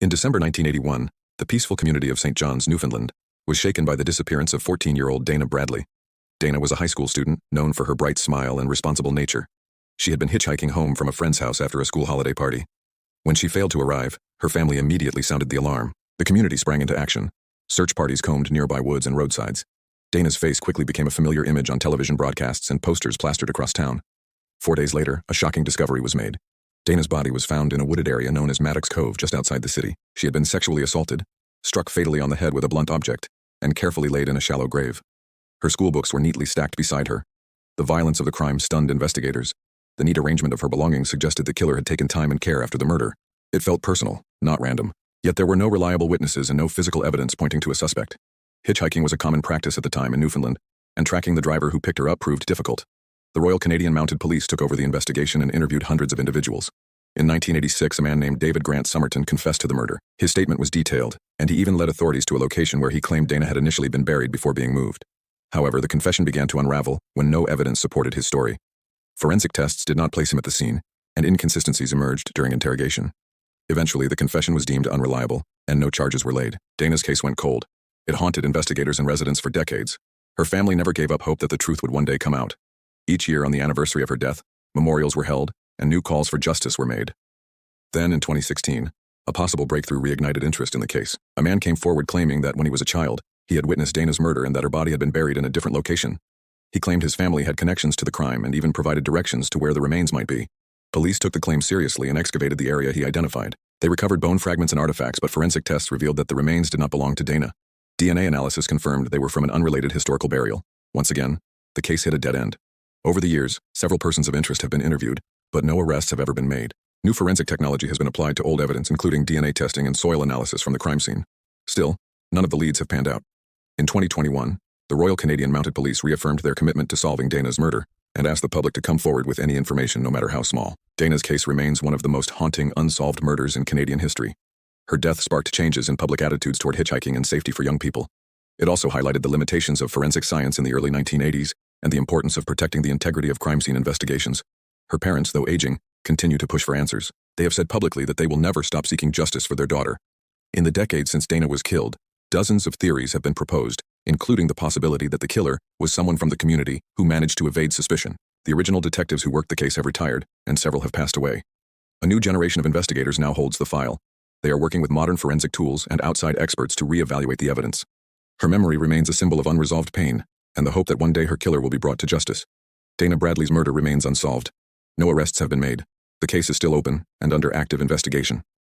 In December 1981, the peaceful community of St. John's, Newfoundland, was shaken by the disappearance of 14-year-old Dana Bradley. Dana was a high school student known for her bright smile and responsible nature. She had been hitchhiking home from a friend's house after a school holiday party. When she failed to arrive, her family immediately sounded the alarm. The community sprang into action. Search parties combed nearby woods and roadsides. Dana's face quickly became a familiar image on television broadcasts and posters plastered across town. 4 days later, a shocking discovery was made. Dana's body was found in a wooded area known as Maddox Cove just outside the city. She had been sexually assaulted, struck fatally on the head with a blunt object, and carefully laid in a shallow grave. Her schoolbooks were neatly stacked beside her. The violence of the crime stunned investigators. The neat arrangement of her belongings suggested the killer had taken time and care after the murder. It felt personal, not random. Yet there were no reliable witnesses and no physical evidence pointing to a suspect. Hitchhiking was a common practice at the time in Newfoundland, and tracking the driver who picked her up proved difficult. The Royal Canadian Mounted Police took over the investigation and interviewed hundreds of individuals. In 1986, a man named David Grant Somerton confessed to the murder. His statement was detailed, and he even led authorities to a location where he claimed Dana had initially been buried before being moved. However, the confession began to unravel when no evidence supported his story. Forensic tests did not place him at the scene, and inconsistencies emerged during interrogation. Eventually, the confession was deemed unreliable, and no charges were laid. Dana's case went cold. It haunted investigators and residents for decades. Her family never gave up hope that the truth would one day come out. Each year on the anniversary of her death, memorials were held, and new calls for justice were made. Then, in 2016, a possible breakthrough reignited interest in the case. A man came forward claiming that when he was a child, he had witnessed Dana's murder and that her body had been buried in a different location. He claimed his family had connections to the crime and even provided directions to where the remains might be. Police took the claim seriously and excavated the area he identified. They recovered bone fragments and artifacts, but forensic tests revealed that the remains did not belong to Dana. DNA analysis confirmed they were from an unrelated historical burial. Once again, the case hit a dead end. Over the years, several persons of interest have been interviewed, but no arrests have ever been made. New forensic technology has been applied to old evidence, including DNA testing and soil analysis from the crime scene. Still, none of the leads have panned out. In 2021, the Royal Canadian Mounted Police reaffirmed their commitment to solving Dana's murder and asked the public to come forward with any information, no matter how small. Dana's case remains one of the most haunting unsolved murders in Canadian history. Her death sparked changes in public attitudes toward hitchhiking and safety for young people. It also highlighted the limitations of forensic science in the early 1980s and the importance of protecting the integrity of crime scene investigations. Her parents, though aging, continue to push for answers. They have said publicly that they will never stop seeking justice for their daughter. In the decades since Dana was killed, dozens of theories have been proposed, including the possibility that the killer was someone from the community who managed to evade suspicion. The original detectives who worked the case have retired, and several have passed away. A new generation of investigators now holds the file. They are working with modern forensic tools and outside experts to reevaluate the evidence. Her memory remains a symbol of unresolved pain, and the hope that one day her killer will be brought to justice. Dana Bradley's murder remains unsolved. No arrests have been made. The case is still open and under active investigation.